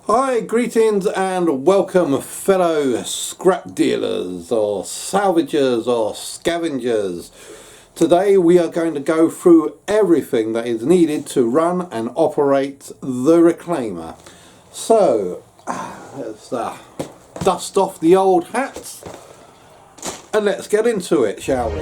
Hi, greetings and welcome fellow scrap dealers or salvagers or scavengers. Today we are going to go through everything that is needed to run and operate the reclaimer. So let's dust off the old hats and let's get into it, shall we?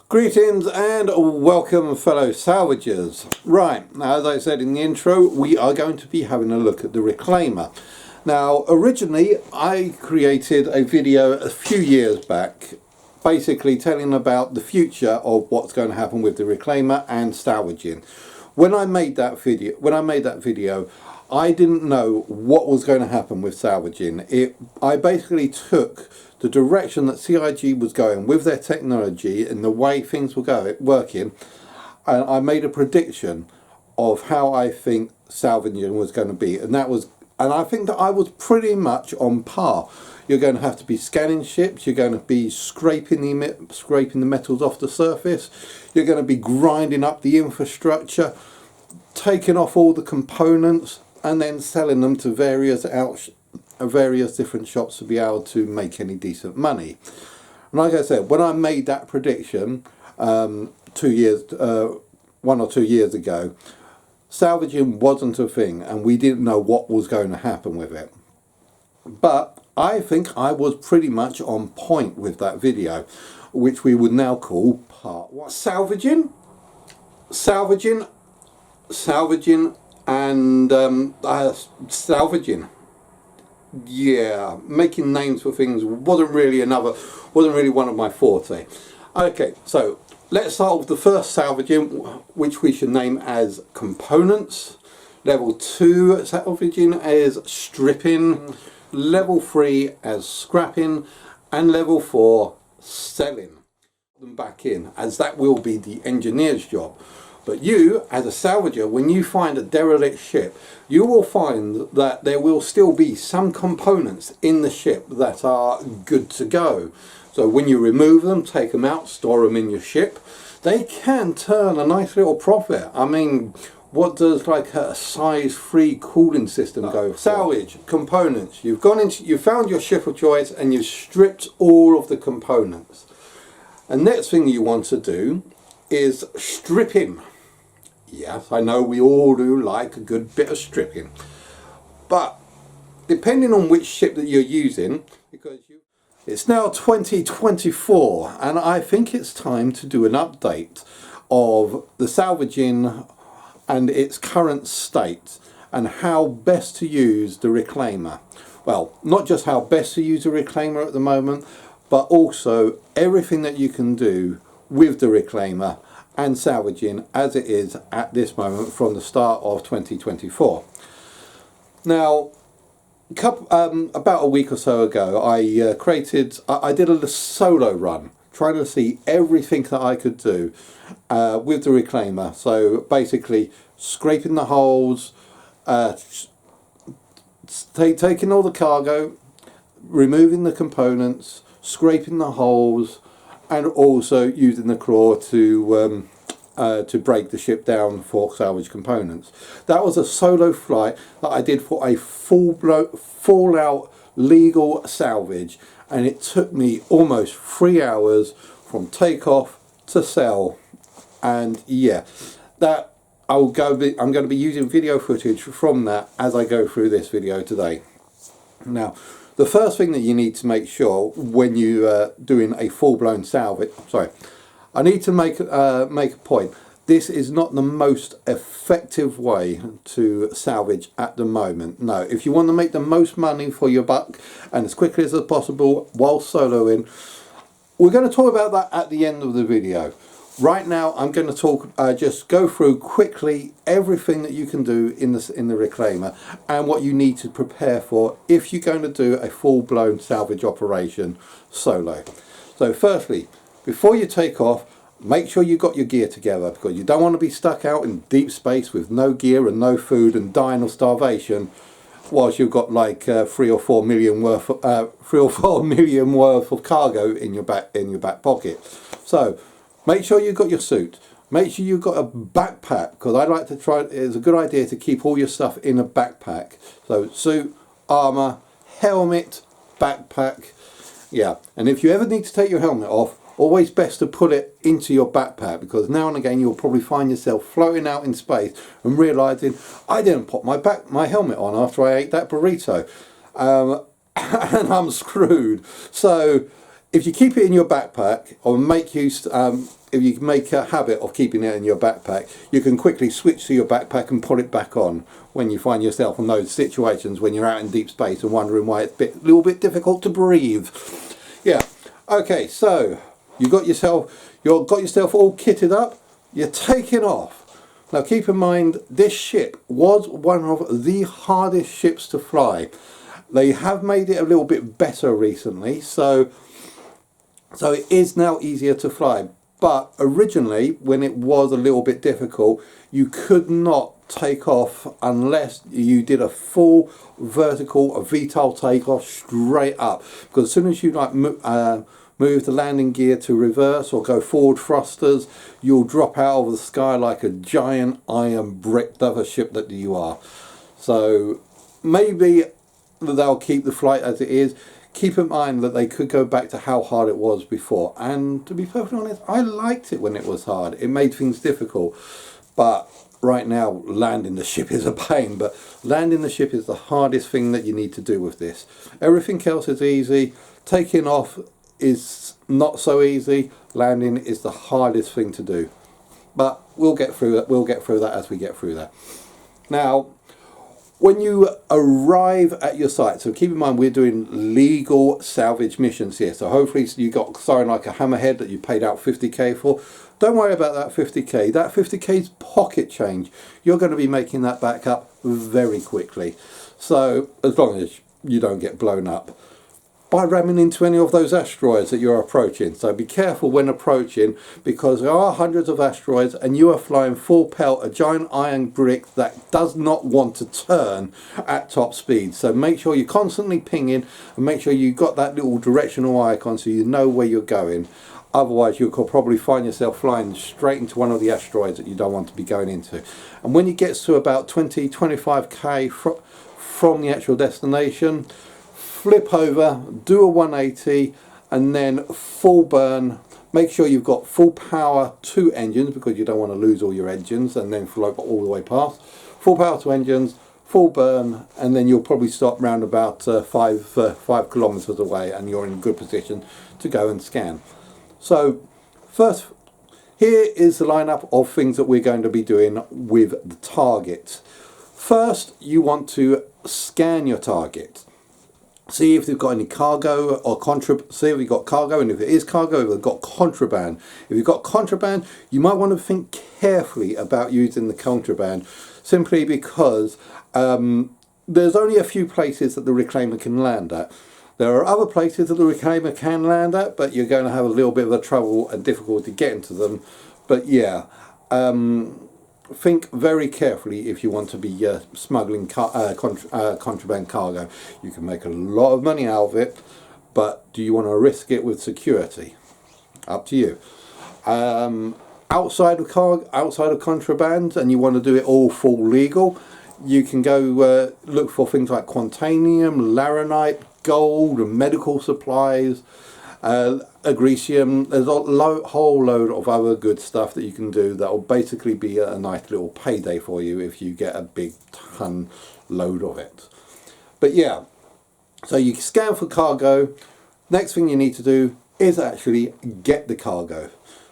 Greetings and welcome fellow salvagers. Right, now as I said in the intro, we are going to be having a look at the reclaimer. Now originally I created a video a few years back basically telling about the future of what's going to happen with the reclaimer and salvaging. When I made that video I didn't know what was going to happen with salvaging. I basically took the direction that CIG was going with their technology and the way things were working, and I made a prediction of how I think salvaging was going to be, and I think that I was pretty much on par. You're going to have to be scanning ships, you're going to be scraping the metals off the surface, you're going to be grinding up the infrastructure, taking off all the components and then selling them to various different shops to be able to make any decent money. And like I said, when I made that prediction 1 or 2 years ago, salvaging wasn't a thing and we didn't know what was going to happen with it. But I think I was pretty much on point with that video, which we would now call part 1. Salvaging and salvaging. Yeah, making names for things wasn't really one of my forte. Okay, so let's start with the first salvaging, which we should name as components. Level 2 salvaging as stripping, level 3 as scrapping, and level 4 selling them back in, as that will be the engineer's job. But you, as a salvager, when you find a derelict ship, you will find that there will still be some components in the ship that are good to go. So when you remove them, take them out, store them in your ship, they can turn a nice little profit. I mean, what does like a size 3 cooling system go for? Salvage components. You've found your ship of choice and you've stripped all of the components. And next thing you want to do is stripping. Yes, I know we all do like a good bit of stripping, but depending on which ship that you're using, it's now 2024 and I think it's time to do an update of the salvaging and its current state and how best to use the reclaimer. Well, not just how best to use the reclaimer at the moment, but also everything that you can do with the reclaimer and salvaging as it is at this moment from the start of 2024. Now, about a week or so ago, I did a solo run trying to see everything that I could do with the reclaimer. So basically scraping the holes, taking all the cargo, removing the components, scraping the holes, and also using the claw to break the ship down for salvage components. That was a solo flight that I did for a full out legal salvage, and it took me almost 3 hours from takeoff to sell. And yeah, that I'm going to be using video footage from that as I go through this video today. Now, the first thing that you need to make sure when you are doing a full-blown salvage, I need to make a point this is not the most effective way to salvage at the moment. No, if you want to make the most money for your buck and as quickly as possible while soloing, we're going to talk about that at the end of the video. Right now I'm going to talk, just go through quickly everything that you can do in the reclaimer and what you need to prepare for if you're going to do a full-blown salvage operation solo. So firstly, before you take off, make sure you got your gear together, because you don't want to be stuck out in deep space with no gear and no food and dying of starvation whilst you've got like 3 or 4 million worth of cargo in your back pocket. So make sure you've got your suit. Make sure you've got a backpack, because I like to try, it's a good idea to keep all your stuff in a backpack. So suit, armour, helmet, backpack. Yeah, and if you ever need to take your helmet off, always best to put it into your backpack, because now and again you'll probably find yourself floating out in space and realising, I didn't put my helmet on after I ate that burrito, and I'm screwed. So if you keep it in your backpack, or make use, if you make a habit of keeping it in your backpack, you can quickly switch to your backpack and put it back on when you find yourself in those situations when you're out in deep space and wondering why it's a little bit difficult to breathe. Yeah, okay, so you got yourself all kitted up, you're taking off. Now keep in mind, this ship was one of the hardest ships to fly. They have made it a little bit better recently, so it is now easier to fly. But originally, when it was a little bit difficult, you could not take off unless you did a full vertical, a VTOL takeoff straight up. Because as soon as you like move the landing gear to reverse or go forward thrusters, you'll drop out of the sky like a giant iron brick of a ship that you are. So maybe they'll keep the flight as it is. Keep in mind that they could go back to how hard it was before, and to be perfectly honest, I liked it when it was hard. It made things difficult, but right now landing the ship is a pain. But landing the ship is the hardest thing that you need to do with this. Everything else is easy. Taking off is not so easy. Landing is the hardest thing to do, but we'll get through that. We'll get through that as we get through that. Now, when you arrive at your site, so keep in mind we're doing legal salvage missions here, so hopefully you got something like a hammerhead that you paid out 50k for. Don't worry about that 50k. That 50k is pocket change. You're going to be making that back up very quickly, so as long as you don't get blown up by ramming into any of those asteroids that you're approaching. So be careful when approaching, because there are hundreds of asteroids and you are flying full pelt, a giant iron brick that does not want to turn at top speed. So make sure you're constantly pinging and make sure you've got that little directional icon so you know where you're going. Otherwise you could probably find yourself flying straight into one of the asteroids that you don't want to be going into. And when it gets to about 20-25k from the actual destination, flip over, do a 180 and then full burn. Make sure you've got full power to engines, because you don't want to lose all your engines and then float all the way past. Full power to engines, full burn, and then you'll probably stop round about 5 kilometers away and you're in a good position to go and scan. So first, here is the lineup of things that we're going to be doing with the target. First, you want to scan your target. See if they've got any cargo or see if you've got cargo, and if it is cargo, if they've got contraband. If you've got contraband, you might want to think carefully about using the contraband, simply because there's only a few places that the reclaimer can land at. There are other places that the reclaimer can land at, but you're going to have a little bit of a trouble and difficulty getting to them. But yeah, think very carefully if you want to be smuggling contraband cargo. You can make a lot of money out of it, but do you want to risk it with security? Up to you. Outside of contraband, and you want to do it all full legal, you can go look for things like quantanium, laranite, gold, and medical supplies. Agricium. There's a whole load of other good stuff that you can do that will basically be a nice little payday for you if you get a big ton load of it. But yeah, so you scan for cargo. Next thing you need to do is actually get the cargo.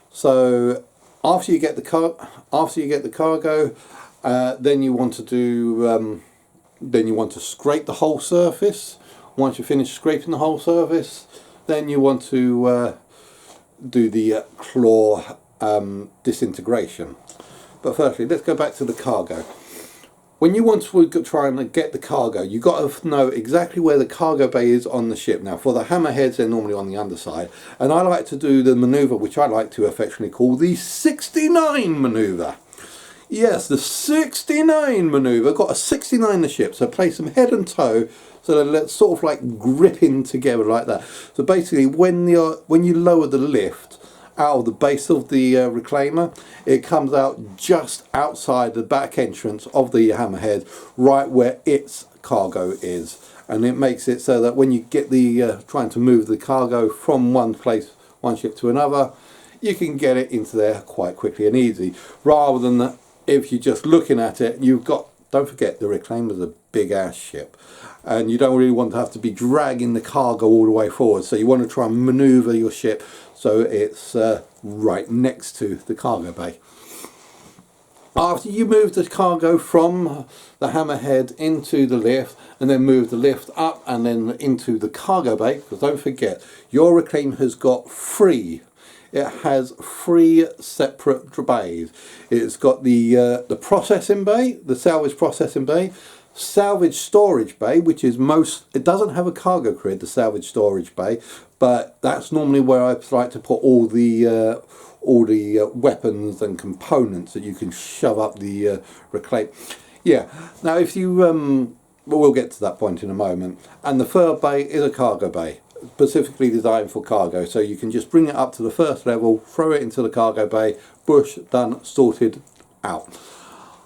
So After you get the cargo, then you want to do then you want to scrape the whole surface. Once you finish scraping the whole surface, then you want to do the claw disintegration. But firstly, let's go back to the cargo. When you want to try and get the cargo, you've got to know exactly where the cargo bay is on the ship. Now, for the hammerheads, they're normally on the underside. And I like to do the manoeuvre, which I like to affectionately call the 69 manoeuvre. Yes, the 69 manoeuvre. Got a 69 in the ship, so place them head and toe, so they're sort of like gripping together like that. So basically, when you lower the lift out of the base of the reclaimer, it comes out just outside the back entrance of the hammerhead, right where its cargo is, and it makes it so that when you get the trying to move the cargo from one ship to another, you can get it into there quite quickly and easy, rather than if you're just looking at it. Don't forget, the reclaimer's a big ass ship, and you don't really want to have to be dragging the cargo all the way forward, so you want to try and maneuver your ship so it's right next to the cargo bay. After you move the cargo from the hammerhead into the lift, and then move the lift up and then into the cargo bay, because don't forget, your reclaimer has got three separate bays. It's got the processing bay, the salvage processing bay, salvage storage bay, which is it doesn't have a cargo crib, the salvage storage bay, but that's normally where I like to put all the weapons and components that you can shove up the reclaim. Yeah, now if you well, we'll get to that point in a moment. And the third bay is a cargo bay, specifically designed for cargo, so you can just bring it up to the first level, throw it into the cargo bay, bush, done, sorted, out.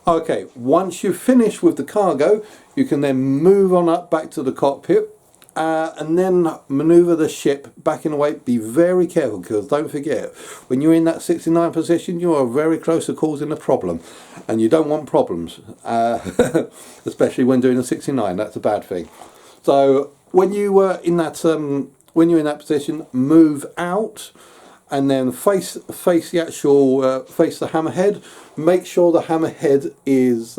Okay, once you've finished with the cargo, you can then move on up back to the cockpit and then maneuver the ship back in the way. Be very careful, because don't forget, when you're in that 69 position, you are very close to causing a problem, and you don't want problems, especially when doing a 69. That's a bad thing. So when you in that when you're in that position, move out and then face the actual face the hammerhead. Make sure the hammerhead is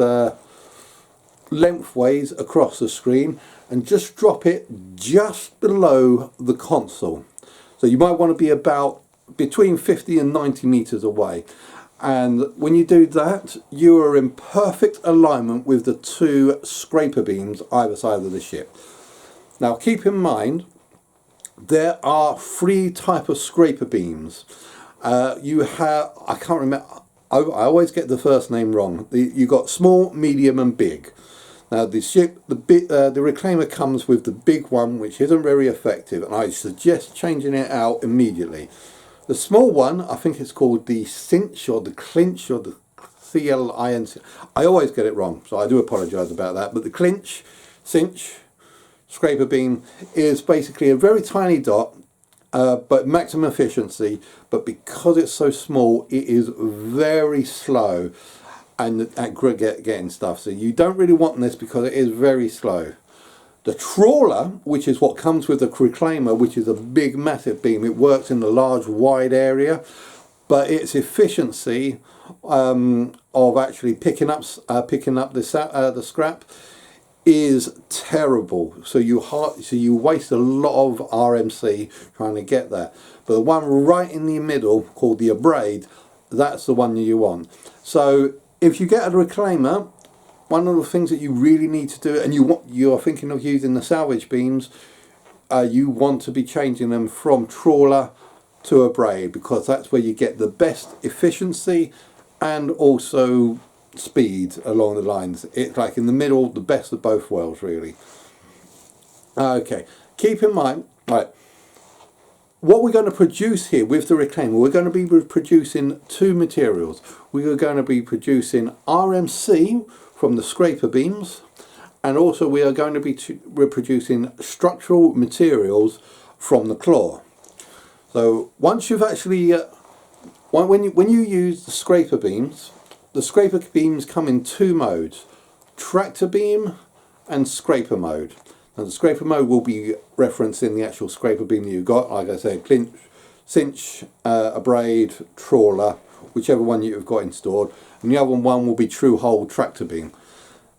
lengthways across the screen, and just drop it just below the console. So you might want to be about between 50 and 90 meters away. And when you do that, you are in perfect alignment with the two scraper beams either side of the ship. Now keep in mind, there are three types of scraper beams. You have, I can't remember, I always get the first name wrong. You got small, medium and big. Now the reclaimer comes with the big one, which isn't very effective, and I suggest changing it out immediately. The small one, I think it's called the cinch or the clinch or the C-L-I-N-C. I always get it wrong, so I do apologise about that. But the cinch scraper beam is basically a very tiny dot, but maximum efficiency. But because it's so small, it is very slow and at getting stuff. So you don't really want this because it is very slow. The trawler, which is what comes with the reclaimer, which is a big massive beam, it works in a large wide area, but its efficiency of actually picking up the scrap is terrible. So you waste a lot of RMC trying to get that. But the one right in the middle, called the abrade, that's the one you want. So if you get a reclaimer, one of the things that you really need to do, and you're thinking of using the salvage beams, you want to be changing them from trawler to abrade, because that's where you get the best efficiency and also speed along the lines. It's like in the middle, the best of both worlds, really. Okay, keep in mind, right, what we're going to produce here with the reclaimer, we're going to be producing two materials. We are going to be producing RMC from the scraper beams, and also we are going to be producing structural materials from the claw. So once you've actually when you use the scraper beams come in two modes: tractor beam and scraper mode. Now the scraper mode will be referenced in the actual scraper beam that you've got, like I said, clinch, cinch, abrade, trawler, whichever one you've got installed, and the other one will be true hull tractor beam.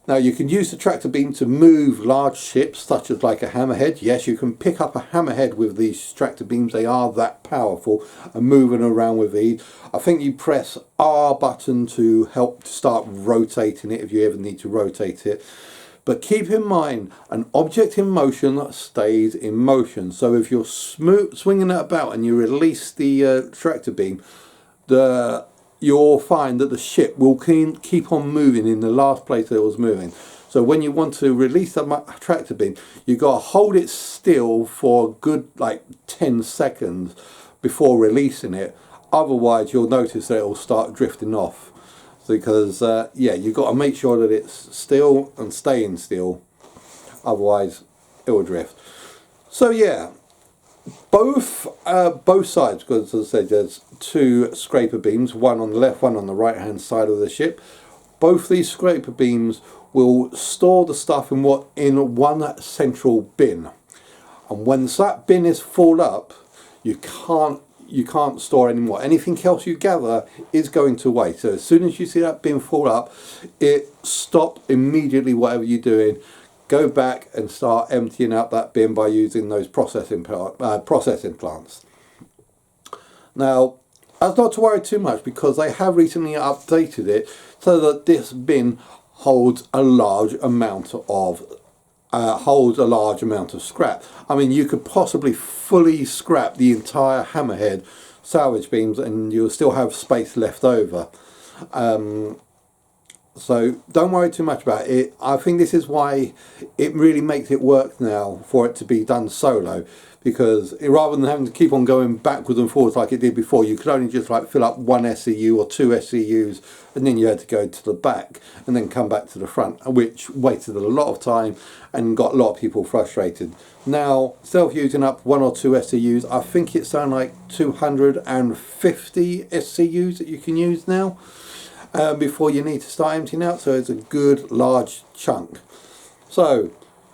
Now you can use the tractor beam to move large ships such as like a hammerhead. Yes, you can pick up a hammerhead with these tractor beams. They are that powerful and moving around with ease. I think you press R button to help start rotating it if you ever need to rotate it. But keep in mind, an object in motion stays in motion. So if you're swinging it about and you release the tractor beam, you'll find that the ship will keep on moving in the last place that it was moving. So when you want to release the tractor beam, you've got to hold it still for a good like 10 seconds before releasing it. Otherwise you'll notice that it will start drifting off. Because yeah, you've got to make sure that it's still and staying still, otherwise it will drift. So yeah, both sides, because as I said, there's two scraper beams, one on the left, one on the right hand side of the ship. Both these scraper beams will store the stuff in one central bin, and once that bin is full up, you can't store anymore. Anything else you gather is going to waste. So as soon as you see that bin full up, stop immediately whatever you're doing. Go back and start emptying out that bin by using those processing plants. Now, that's not to worry too much, because they have recently updated it so that this bin holds a large amount of scrap. I mean, you could possibly fully scrap the entire hammerhead salvage beams and you'll still have space left over. So don't worry too much about it. I think this is why it really makes it work now for it to be done solo, because rather than having to keep on going backwards and forwards like it did before, you could only just like fill up one SCU or two SCUs, and then you had to go to the back and then come back to the front, which wasted a lot of time and got a lot of people frustrated. Now, self-using up one or two SCUs, I think it's something like 250 SCUs that you can use now. Before you need to start emptying out, so it's a good large chunk. So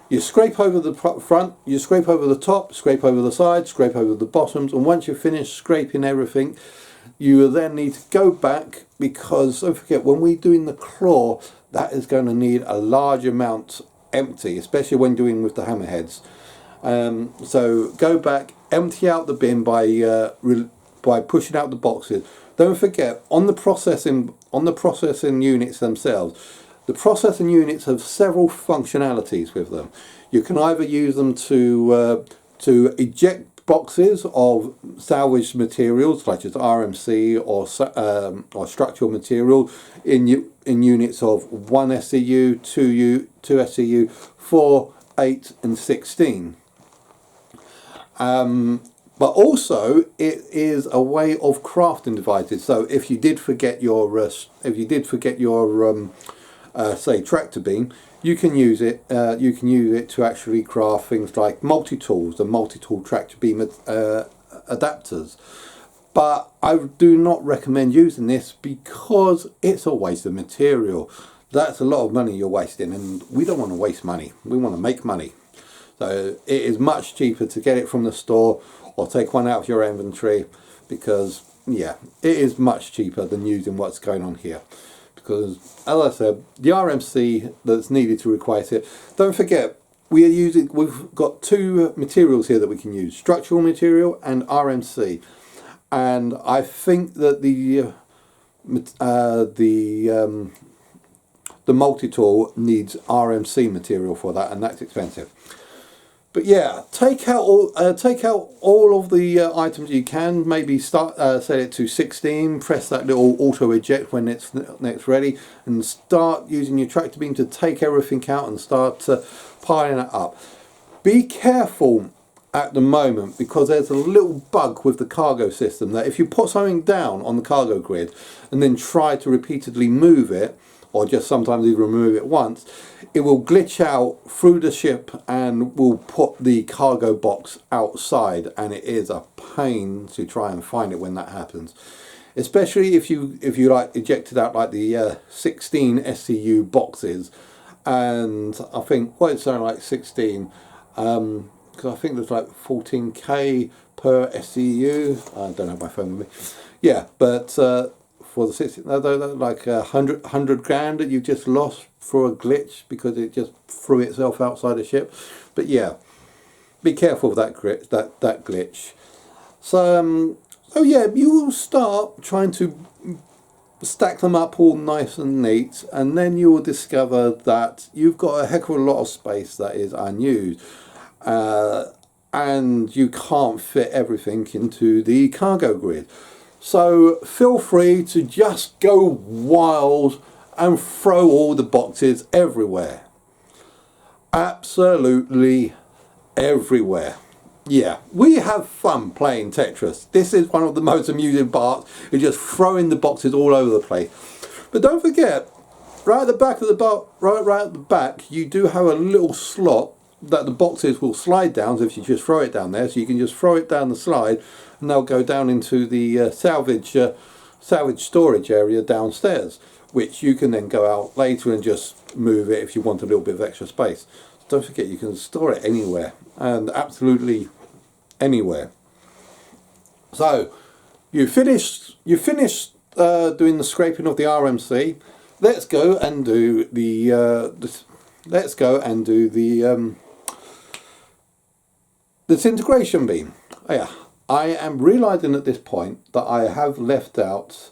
you scrape over the front, you scrape over the top, scrape over the sides, scrape over the bottoms, and once you've finished scraping everything, you will then need to go back, because don't forget, when we're doing the claw, that is going to need a large amount empty, especially when doing with the hammerheads. So go back, empty out the bin by pushing out the boxes. Don't forget, on the processing units themselves, the processing units have several functionalities with them. You can either use them to eject boxes of salvaged materials such as RMC or structural material in units of 1 SCU, 2 SCU, 4, 8 and 16. But also it is a way of crafting devices. So if you did forget your say tractor beam, you can use it. You can use it to actually craft things like multi-tools and multi-tool tractor beam adapters. But I do not recommend using this because it's a waste of material. That's a lot of money you're wasting, and we don't want to waste money. We want to make money. So it is much cheaper to get it from the store or take one out of your inventory, because yeah, it is much cheaper than using what's going on here. Because as I said, the RMC that's needed to replace it, don't forget, we've got two materials here that we can use, structural material and RMC. And I think that the multi-tool needs RMC material for that, and that's expensive. But yeah, take out all of the items you can. Maybe start set it to 16. Press that little auto eject when it's next ready, and start using your tractor beam to take everything out and start piling it up. Be careful at the moment, because there's a little bug with the cargo system that if you put something down on the cargo grid and then try to repeatedly move it, or just sometimes even remove it once, it will glitch out through the ship and will put the cargo box outside, and it is a pain to try and find it when that happens. Especially if you like ejected out like the 16 SCU boxes, and I think what it's like 16, because I think there's like 14k per SCU. I don't have my phone with me. Yeah, but for the 60, like 100 grand that you just lost for a glitch because it just threw itself outside the ship. But yeah, be careful of that glitch. So yeah, you will start trying to stack them up all nice and neat, and then you will discover that you've got a heck of a lot of space that is unused, and you can't fit everything into the cargo grid. So feel free to just go wild and throw all the boxes everywhere. Absolutely everywhere. Yeah, we have fun playing Tetris. This is one of the most amusing parts, is just throwing the boxes all over the place. But don't forget, right at the back of the right at the back, you do have a little slot that the boxes will slide down. So if you just throw it down there, so you can just throw it down the slide, and they'll go down into the salvage storage area downstairs, which you can then go out later and just move it if you want a little bit of extra space. Don't forget, you can store it anywhere, and absolutely anywhere. So you finished doing the scraping of the RMC. Let's go and do the disintegration beam. Oh, yeah, I am realizing at this point that I have left out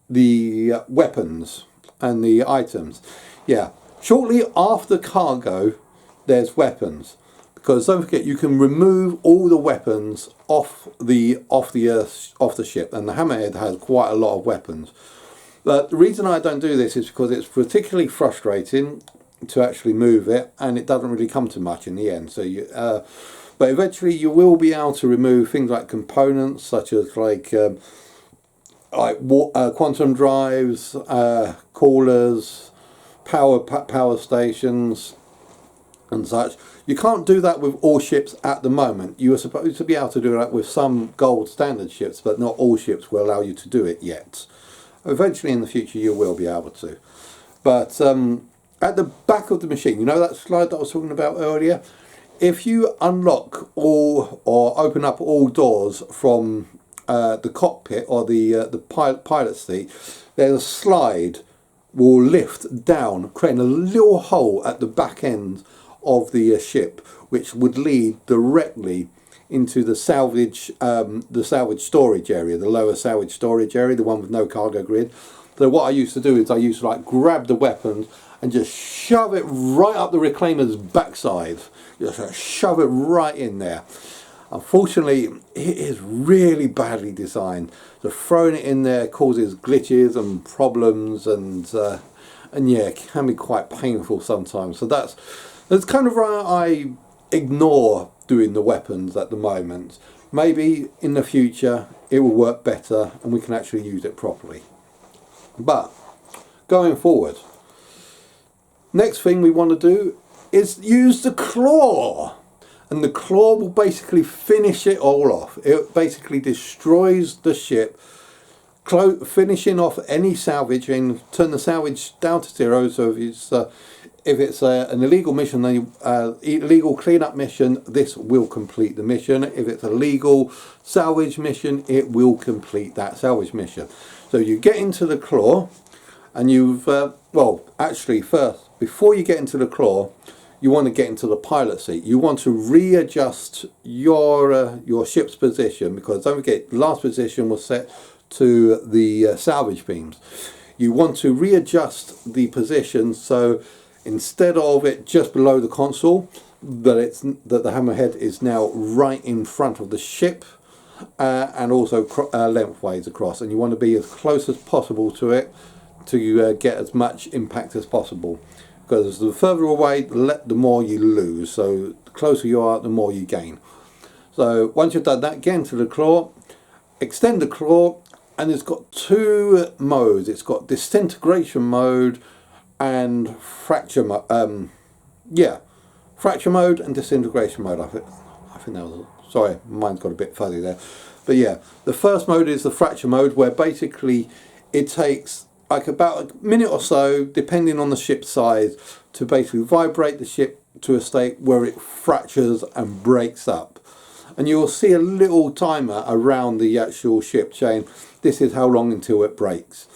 the weapons and the items. Yeah, shortly after cargo, there's weapons, because don't forget, you can remove all the weapons off the ship, and the Hammerhead has quite a lot of weapons. But the reason I don't do this is because it's particularly frustrating to actually move it, and it doesn't really come to much in the end. So but eventually you will be able to remove things like components such as quantum drives, coolers, power stations and such. You can't do that with all ships at the moment. You are supposed to be able to do that with some gold standard ships, but not all ships will allow you to do it yet. Eventually in the future you will be able to. But at the back of the machine, you know that slide that I was talking about earlier? If you unlock all or open up all doors from the cockpit or the pilot seat, there's a slide will lift down, creating a little hole at the back end of the ship, which would lead directly into the salvage storage area, the lower salvage storage area, the one with no cargo grid. So what I used to do is I used to like grab the weapons and just shove it right up the reclaimer's backside, just shove it right in there. Unfortunately, it is really badly designed. So throwing it in there causes glitches and problems, and yeah, it can be quite painful sometimes. So that's kind of why I ignore doing the weapons at the moment. Maybe in the future it will work better and we can actually use it properly. But going forward, next thing we want to do is use the claw. And the claw will basically finish it all off. It basically destroys the ship, finishing off any salvaging, turn the salvage down to zero. So if it's an illegal mission, illegal cleanup mission, this will complete the mission. If it's a legal salvage mission, it will complete that salvage mission. So you get into the claw, and you've well, actually, first, before you get into the claw, you want to get into the pilot seat. You want to readjust your ship's position, because don't forget, the last position was set to the salvage beams. You want to readjust the position, so instead of it just below the console, that the Hammerhead is now right in front of the ship, and also lengthways across. And you want to be as close as possible to it to get as much impact as possible. Because the further away, the more you lose. So the closer you are, the more you gain. So once you've done that, get into the claw, extend the claw, and it's got two modes. It's got disintegration mode and fracture mode. Yeah, fracture mode and disintegration mode. I think that was, sorry, mine's got a bit fuzzy there. But yeah, the first mode is the fracture mode, where basically it takes like about a minute or so, depending on the ship's size, to basically vibrate the ship to a state where it fractures and breaks up. and you'll see a little timer around the actual ship saying this is how long until it breaks.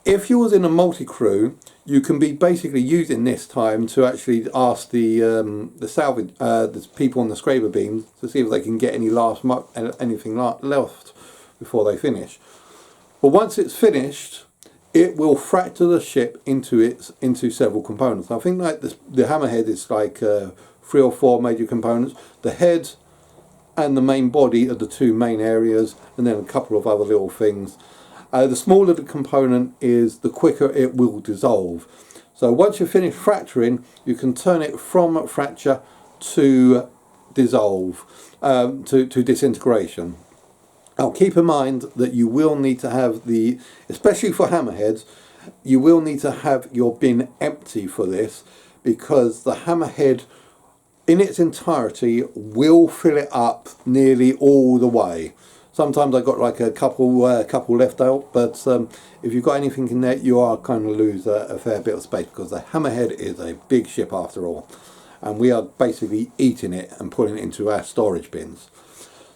If you was in a multi-crew, you can be basically using this time to actually ask the salvage the people on the scraper beams to see if they can get anything left before they finish. But once it's finished, it will fracture the ship into several components. I think like the hammerhead is like 3 or 4 major components. The head and the main body are the 2 main areas, and then a couple of other little things. The smaller the component is, the quicker it will dissolve. So once you've finished fracturing, you can turn it from fracture to dissolve, to disintegration. Now keep in mind that you will need to have especially for hammerheads, you will need to have your bin empty for this, because the hammerhead in its entirety will fill it up nearly all the way. Sometimes I've got like a couple left out, but if you've got anything in there, you are going to lose a fair bit of space, because the hammerhead is a big ship after all, and we are basically eating it and putting it into our storage bins.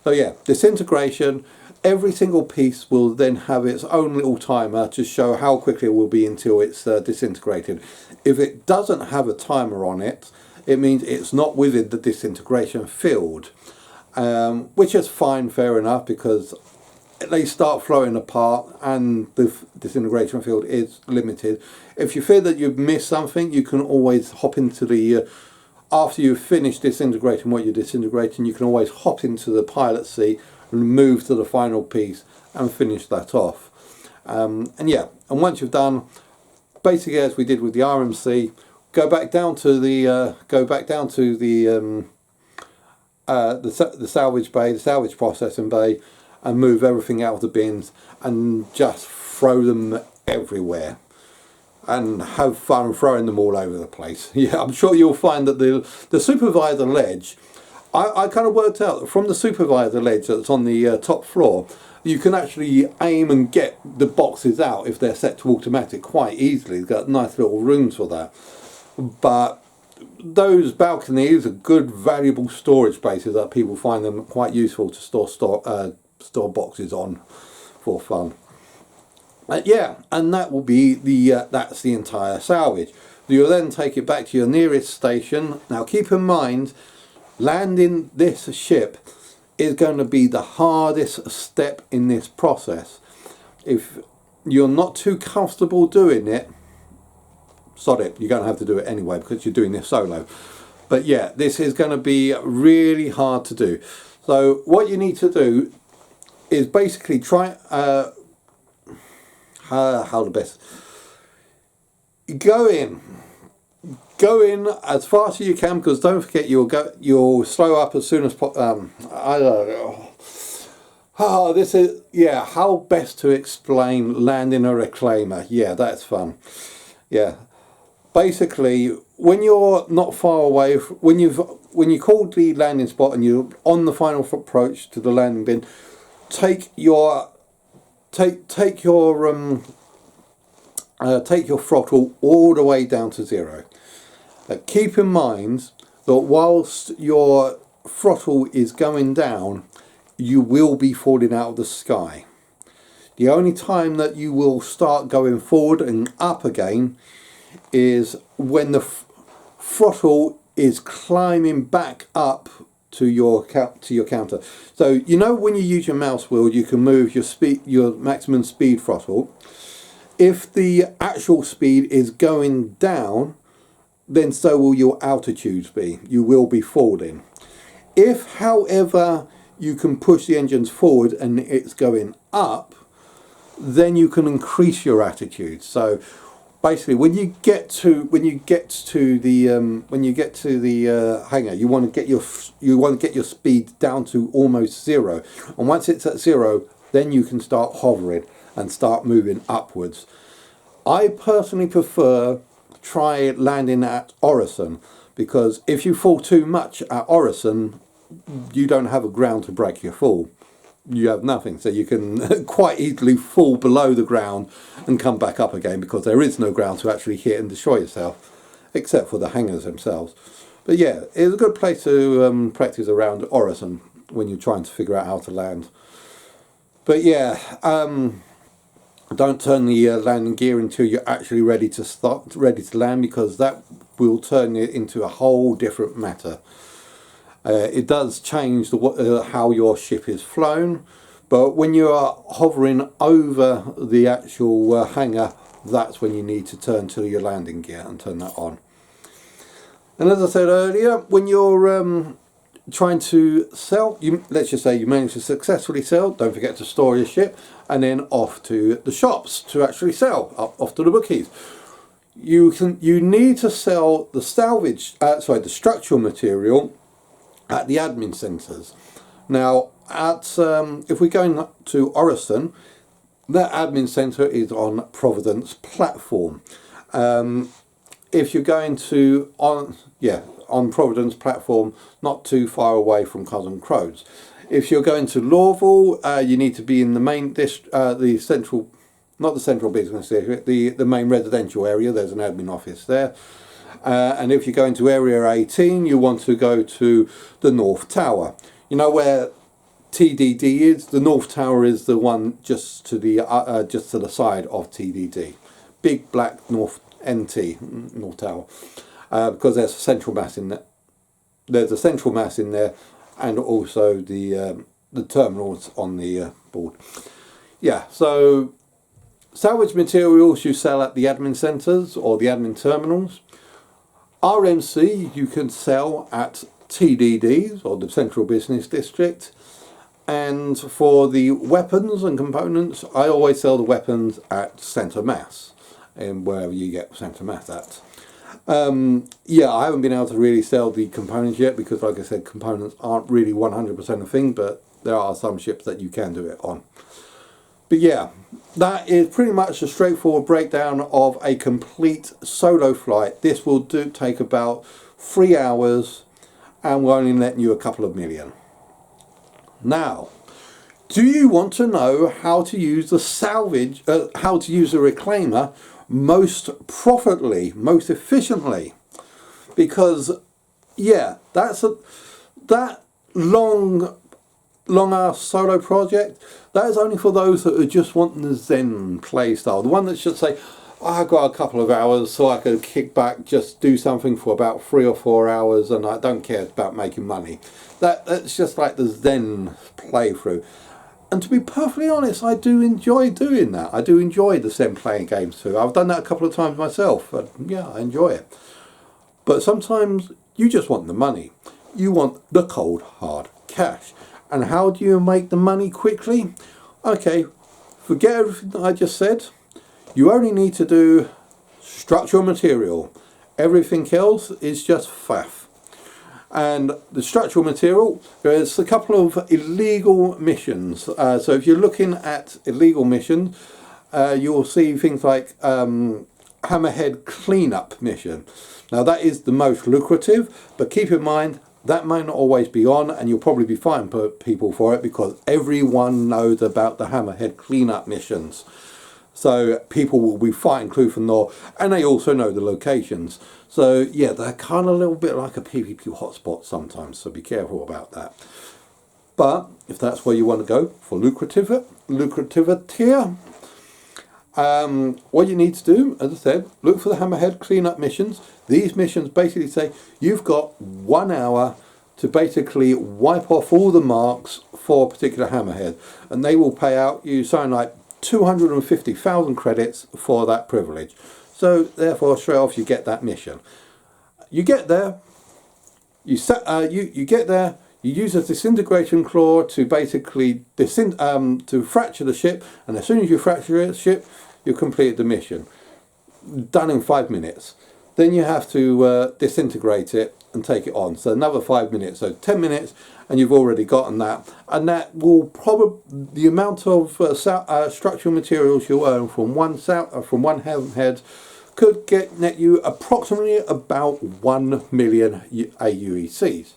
So yeah, disintegration. Every single piece will then have its own little timer to show how quickly it will be until it's disintegrated. If it doesn't have a timer on it, it means it's not within the disintegration field. Which is fine, fair enough, because they start flowing apart and the disintegration field is limited. If you feel that you've missed something, you can always hop into the after you've finished disintegrating what you're disintegrating, you can always hop into the pilot seat and move to the final piece and finish that off. And yeah, and once you've done, basically as we did with the RMC, go back down to the salvage bay, the salvage processing bay, and move everything out of the bins and just throw them everywhere and have fun throwing them all over the place. Yeah, I'm sure you'll find that the supervisor ledge, I kind of worked out that from the supervisor ledge that's on the top floor, you can actually aim and get the boxes out if they're set to automatic quite easily. It's got nice little rooms for that. But those balconies are good, valuable storage spaces that people find them quite useful to store boxes on for fun. Yeah, and that will be that's the entire salvage. You'll then take it back to your nearest station. Now keep in mind, landing this ship is going to be the hardest step in this process. If you're not too comfortable doing it, sod it, you're going to have to do it anyway because you're doing this solo. But yeah, this is going to be really hard to do. So what you need to do is basically try how the best, go in as fast as you can, because don't forget you'll slow up as soon as I don't know. Oh, this is, yeah, how best to explain landing a reclaimer. Yeah, that's fun. Yeah, basically when you're not far away, when you called the landing spot and you're on the final approach to the landing bin, take your throttle all the way down to 0. Keep in mind that whilst your throttle is going down, you will be falling out of the sky. The only time that you will start going forward and up again is when the throttle is climbing back up to your counter. So you know when you use your mouse wheel, you can move your maximum speed throttle. If the actual speed is going down, then so will your altitudes be. You will be falling. If, however, you can push the engines forward and it's going up, then you can increase your attitude. So basically, when you get to the hangar, you want to get your speed down to almost 0, and once it's at 0, then you can start hovering and start moving upwards. I personally prefer try landing at Orison, because if you fall too much at Orison, you don't have a ground to break your fall. You have nothing, so you can quite easily fall below the ground and come back up again, because there is no ground to actually hit and destroy yourself, except for the hangars themselves. But yeah, it's a good place to practice around Orison. when you're trying to figure out how to land. But yeah, don't turn the landing gear until you're actually ready to land, because that will turn it into a whole different matter. It does change how your ship is flown, but when you are hovering over the actual hangar, that's when you need to turn to your landing gear and turn that on. And as I said earlier, when you're trying to sell, let's just say you manage to successfully sell, don't forget to store your ship and then off to the shops to actually sell, off to the bookies. You need to sell the the structural material at the admin centres. Now, if we're going to Orison, that admin centre is on Providence platform. If you're going to on Providence platform, not too far away from Cousin Crows. If you're going to Lawville, you need to be in the main the central, not the central business area, the main residential area. There's an admin office there. And if you're going to area 18, you want to go to the North Tower. You know where TDD is? The North Tower is the one just to the side of TDD. Big black North Tower. Because there's a central mass in there. There's a central mass in there, and also the terminals on the board. Yeah, so salvage materials you sell at the admin centres or the admin terminals. RMC you can sell at TDDs or the Central Business District. And for the weapons and components, I always sell the weapons at Centre Mass, and wherever you get Centre Mass at. Yeah, I haven't been able to really sell the components yet because, like I said, components aren't really 100% a thing, but there are some ships that you can do it on. But yeah, that is pretty much a straightforward breakdown of a complete solo flight. This will take about 3 hours, and we're only letting you a couple of million. Now, do you want to know how to use the salvage, how to use a reclaimer most profitably, most efficiently? Because yeah, that long ass solo project, that is only for those that are just wanting the Zen play style. The one that should say, oh, I've got a couple of hours so I can kick back, just do something for about 3 or 4 hours, and I don't care about making money. That's just like the Zen playthrough. And to be perfectly honest, I do enjoy doing that. I do enjoy the Zen playing games too. I've done that a couple of times myself, and yeah, I enjoy it. But sometimes you just want the money. You want the cold, hard cash. And how do you make the money quickly? Okay, forget everything that I just said. You only need to do structural material. Everything else is just faff. And the structural material, there's a couple of illegal missions. So if you're looking at illegal missions, you'll see things like Hammerhead Cleanup Mission. Now that is the most lucrative, but keep in mind that may not always be on, and you'll probably be fining people for it because everyone knows about the Hammerhead Cleanup missions. So people will be fighting Cluth and Nor, and they also know the locations. So yeah, they're kind of a little bit like a PvP hotspot sometimes, so be careful about that. But if that's where you want to go for lucrativity, what you need to do, as I said, look for the Hammerhead cleanup missions. These missions basically say you've got 1 hour to basically wipe off all the marks for a particular Hammerhead, and they will pay out you something like 250,000 credits for that privilege. So therefore, straight off you get that mission. You get there, you get there. You use a disintegration claw to basically to fracture the ship, and as soon as you fracture the ship, you complete the mission. Done in 5 minutes. Then you have to disintegrate it and take it on. So another 5 minutes, so 10 minutes, and you've already gotten that. And that will probably, the amount of structural materials you'll earn from one Hammerhead could net you approximately about 1 million AUECs.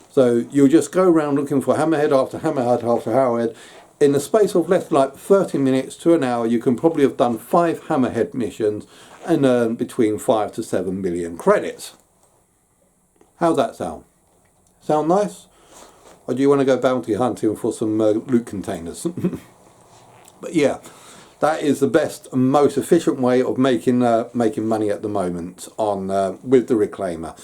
So you'll just go around looking for Hammerhead after Hammerhead after Hammerhead. In the space of less like 30 minutes to an hour, you can probably have done 5 Hammerhead missions and earn between 5 to 7 million credits. How's that sound? Sound nice? or do you want to go bounty hunting for some loot containers? But yeah, that is the best and most efficient way of making money at the moment on with the reclaimer.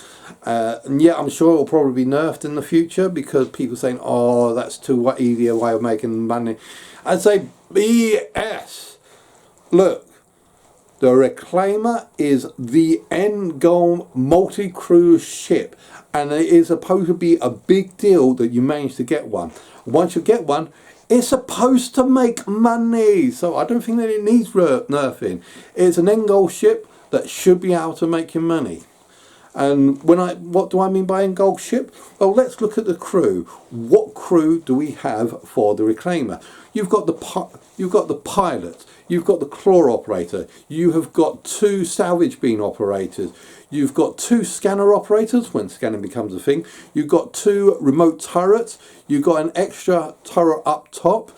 And yeah, I'm sure it will probably be nerfed in the future because people are saying, oh, that's too easier way of making money. I'd say BS. Look, the reclaimer is the end goal multi-cruise ship, and it is supposed to be a big deal that you manage to get one. Once you get one, it's supposed to make money, so I don't think that it needs nerfing. It's an end goal ship that should be able to make you money. And what do I mean by end goal ship? Well, let's look at the crew. What crew do we have for the reclaimer? You've got the pilot, you've got the claw operator, you have got 2 salvage beam operators, you've got 2 scanner operators when scanning becomes a thing, you've got 2 remote turrets, you've got an extra turret up top.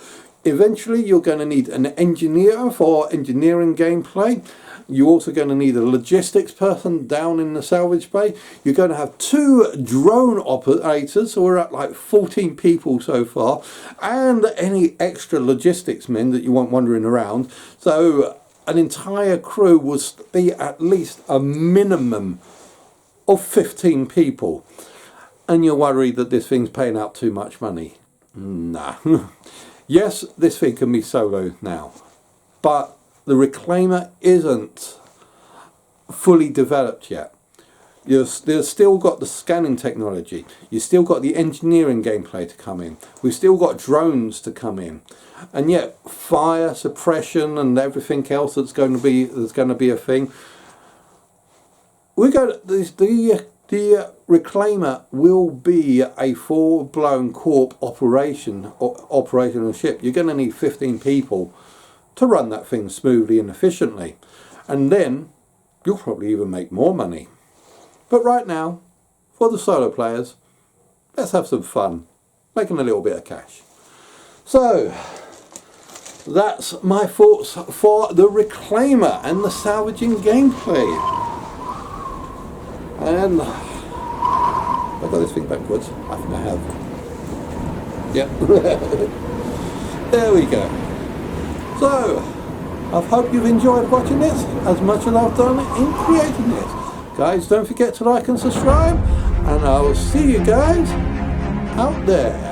Eventually you're going to need an engineer for engineering gameplay. You're also going to need a logistics person down in the salvage bay. You're going to have 2 drone operators, so we're at like 14 people so far, and any extra logistics men that you want wandering around. So an entire crew would be at least a minimum of 15 people. And you're worried that this thing's paying out too much money? Nah. Yes, this thing can be solo now, but the reclaimer isn't fully developed yet. You've still got the scanning technology. You've still got the engineering gameplay to come in. We've still got drones to come in, and yet fire suppression and everything else that's going to be a thing. The reclaimer will be a full-blown corp operational ship. You're going to need 15 people to run that thing smoothly and efficiently, and then you'll probably even make more money. But right now, for the solo players, let's have some fun making a little bit of cash. So that's my thoughts for the reclaimer and the salvaging gameplay. And I got this thing backwards. I think I have. Yep. There we go. So, I hope you've enjoyed watching this as much as I've done in creating this. Guys, don't forget to like and subscribe, and I'll see you guys out there.